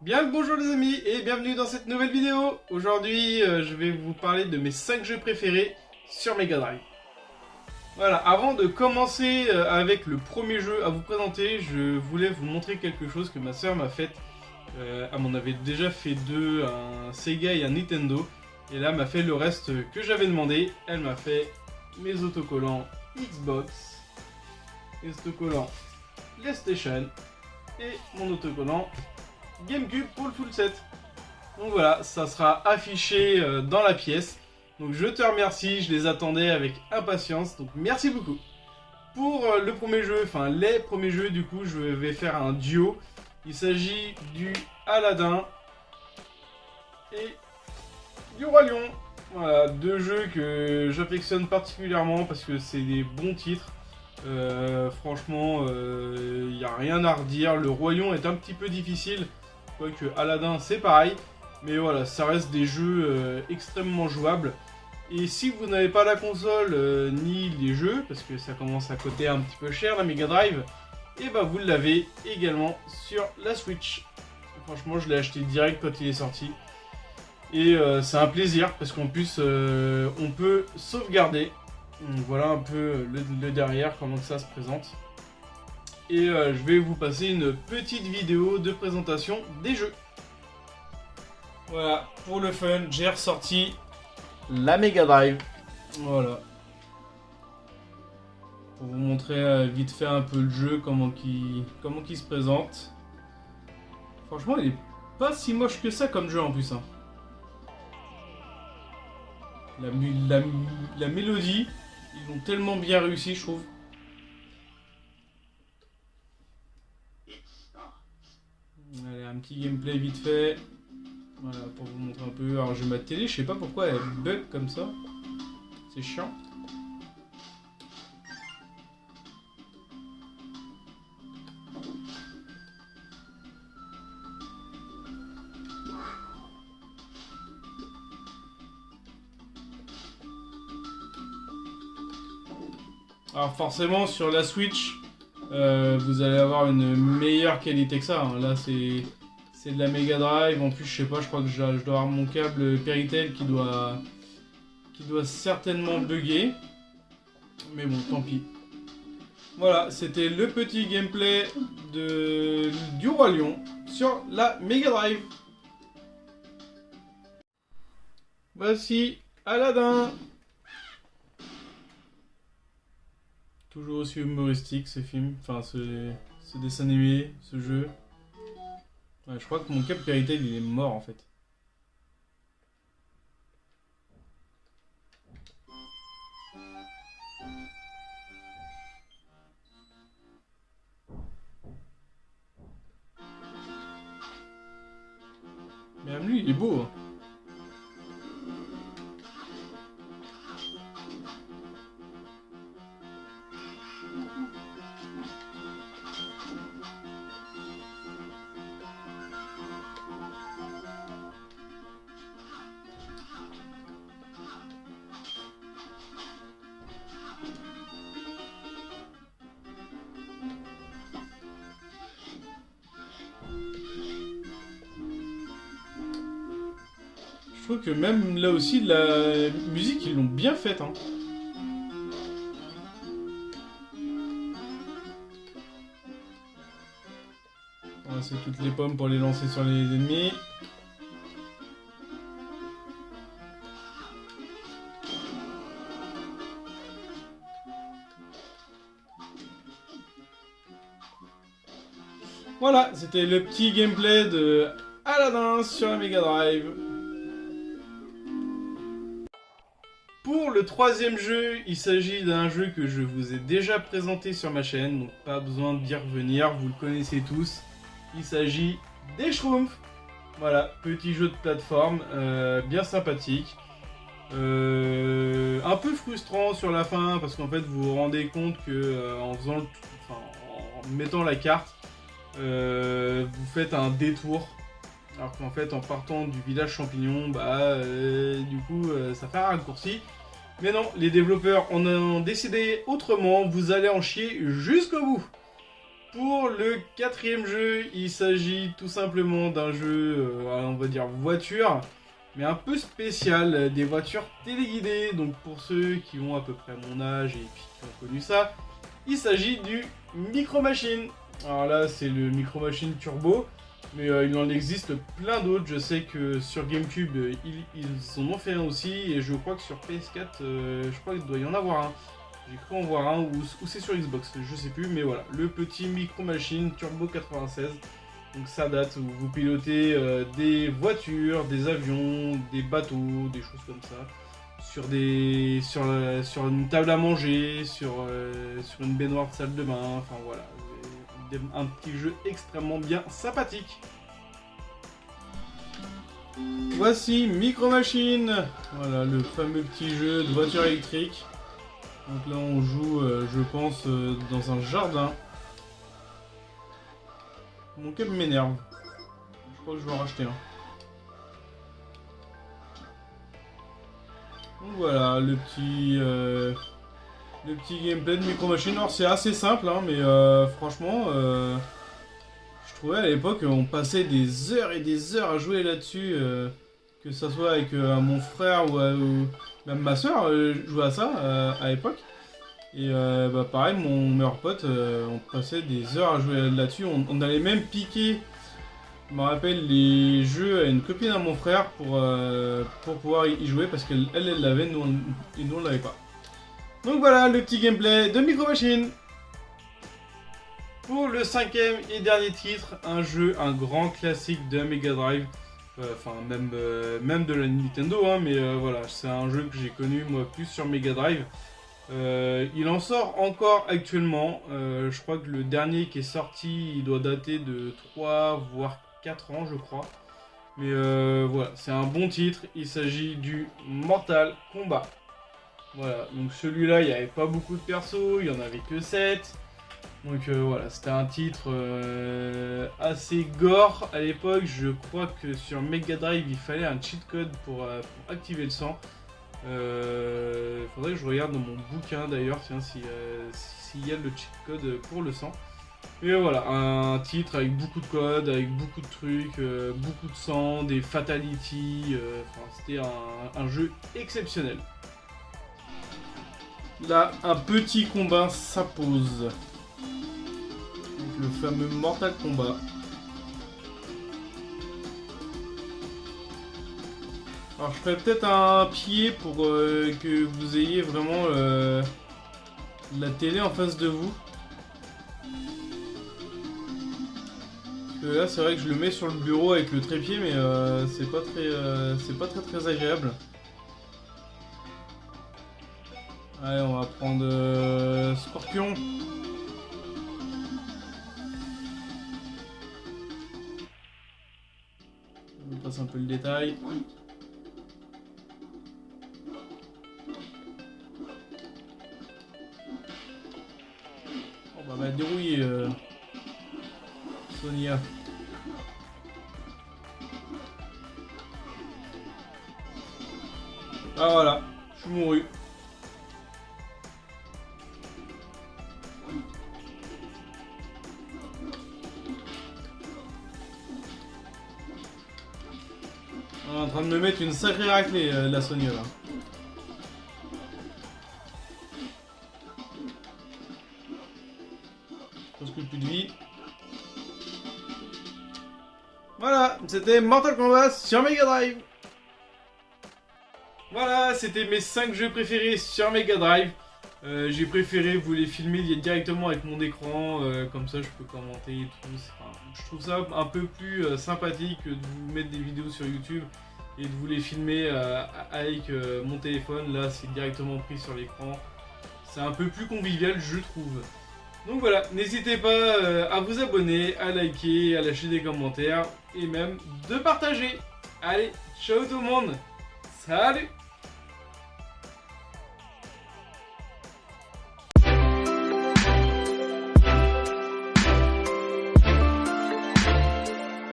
Bien le bonjour les amis et bienvenue dans cette nouvelle vidéo. Aujourd'hui je vais vous parler de mes 5 jeux préférés sur Mega Drive. Voilà, avant de commencer avec le premier jeu à vous présenter, je voulais vous montrer quelque chose que ma soeur m'a fait. Elle m'en avait déjà fait deux, un Sega et un Nintendo. Et là elle m'a fait le reste que j'avais demandé. Elle m'a fait mes autocollants Xbox, mes autocollants PlayStation et mon autocollant GameCube pour le full set. Donc voilà, ça sera affiché dans la pièce. Donc je te remercie, je les attendais avec impatience. Donc merci beaucoup. Pour le premier jeu, enfin les premiers jeux, du coup, je vais faire un duo. Il s'agit du Aladdin et du Roi Lion. Voilà, deux jeux que j'affectionne particulièrement parce que c'est des bons titres. Franchement, il n'y a rien à redire. Le Roi Lion est un petit peu difficile. Quoique Aladdin c'est pareil, mais voilà, ça reste des jeux extrêmement jouables. Et si vous n'avez pas la console ni les jeux, parce que ça commence à coûter un petit peu cher la Mega Drive, et bah vous l'avez également sur la Switch. Franchement, je l'ai acheté direct quand il est sorti. Et c'est un plaisir, parce qu'en plus on peut sauvegarder. Donc, voilà un peu le derrière, comment que ça se présente. Et je vais vous passer une petite vidéo de présentation des jeux. Voilà, pour le fun, j'ai ressorti la Mega Drive. Voilà. Pour vous montrer vite fait un peu le jeu, comment qu'il se présente. Franchement, il est pas si moche que ça comme jeu en plus. Hein. La mélodie, ils ont tellement bien réussi, je trouve. Allez, un petit gameplay vite fait. Voilà, pour vous montrer un peu. Alors, j'ai ma télé, je sais pas pourquoi elle bug comme ça. C'est chiant. Alors, forcément, sur la Switch, vous allez avoir une meilleure qualité que ça. Hein. Là, c'est de la Mega Drive. En plus, je sais pas, je crois que je dois avoir mon câble Péritel qui doit certainement bugger. Mais bon, tant pis. Voilà, c'était le petit gameplay du Roi Lion sur la Mega Drive. Voici Aladdin. Toujours aussi humoristique ce film, enfin ce dessin animé, ce jeu. Ouais, je crois que mon câble Péritel il est mort en fait. Mais même lui il est beau. Hein. Je trouve que même là aussi la musique ils l'ont bien faite. Hein. Voilà, c'est toutes les pommes pour les lancer sur les ennemis. Voilà, c'était le petit gameplay de Aladdin sur la Mega Drive. Pour le troisième jeu, il s'agit d'un jeu que je vous ai déjà présenté sur ma chaîne, donc pas besoin d'y revenir, vous le connaissez tous. Il s'agit des Schtroumpfs. Voilà, petit jeu de plateforme, bien sympathique. Un peu frustrant sur la fin, parce qu'en fait vous vous rendez compte que en mettant la carte, vous faites un détour. Alors qu'en fait, en partant du village champignon, du coup, ça fait un raccourci. Mais non, les développeurs en ont décidé autrement. Vous allez en chier jusqu'au bout. Pour le quatrième jeu, il s'agit tout simplement d'un jeu, on va dire voiture, mais un peu spécial, des voitures téléguidées. Donc pour ceux qui ont à peu près mon âge et puis qui ont connu ça, il s'agit du Micro Machines. Alors là, c'est le Micro Machines Turbo, mais il en existe plein d'autres. Je sais que sur GameCube, ils en ont fait un aussi, et je crois que sur PS4, je crois qu'il doit y en avoir un. J'ai cru en voir un, ou c'est sur Xbox, je sais plus, mais voilà, le petit Micro Machines Turbo 96. Donc ça date où vous pilotez des voitures, des avions, des bateaux, des choses comme ça, sur une table à manger, sur une baignoire de salle de bain, enfin voilà, un petit jeu extrêmement bien sympathique. Voici Micro Machines, voilà le fameux petit jeu de voiture électrique. Donc là on joue, je pense, dans un jardin. Mon câble m'énerve. Je crois que je vais en racheter un. Donc voilà, le petit gameplay de Micro Machines. Alors c'est assez simple, hein, mais franchement, je trouvais à l'époque on passait des heures et des heures à jouer là-dessus. Que ça soit avec mon frère ou même ma soeur, jouait à ça à l'époque. Et bah pareil, mon meilleur pote, on passait des heures à jouer là-dessus. On allait même piquer, je me rappelle, les jeux à une copine à mon frère pour pouvoir y jouer, parce qu'elle l'avait, nous on l'avait pas. Donc voilà le petit gameplay de Micro Machines. Pour le cinquième et dernier titre, un grand classique de Mega Drive. Enfin même de la Nintendo, hein, mais voilà, c'est un jeu que j'ai connu moi plus sur Mega Drive. Il en sort encore actuellement. Je crois que le dernier qui est sorti, il doit dater de 3 voire 4 ans, je crois. Mais voilà, c'est un bon titre. Il s'agit du Mortal Kombat. Voilà, donc celui-là, il n'y avait pas beaucoup de persos, il n'y en avait que 7. Donc voilà, c'était un titre assez gore à l'époque. Je crois que sur Mega Drive, il fallait un cheat code pour activer le sang. Faudrait que je regarde dans mon bouquin d'ailleurs, tiens, s'il y a le cheat code pour le sang. Mais voilà, un titre avec beaucoup de codes, avec beaucoup de trucs, beaucoup de sang, des fatalities. C'était un jeu exceptionnel. Là, un petit combat s'impose. Le fameux Mortal Kombat. Alors je ferai peut-être un pied pour que vous ayez vraiment la télé en face de vous. Parce que là c'est vrai que je le mets sur le bureau avec le trépied, mais c'est pas très agréable. Allez, on va prendre Scorpion. On passe un peu le détail. On va dérouiller Sonia. Ah voilà, je suis mouru. On est en train de me mettre une sacrée raclée, la Sonia là. Presque plus de vie. Voilà, c'était Mortal Kombat sur Mega Drive. Voilà, c'était mes 5 jeux préférés sur Mega Drive. J'ai préféré vous les filmer directement avec mon écran, comme ça je peux commenter et tout. Enfin, je trouve ça un peu plus sympathique que de vous mettre des vidéos sur YouTube et de vous les filmer avec mon téléphone. Là c'est directement pris sur l'écran. C'est un peu plus convivial, je trouve. Donc voilà, n'hésitez pas à vous abonner, à liker, à lâcher des commentaires et même de partager. Allez, ciao tout le monde, salut!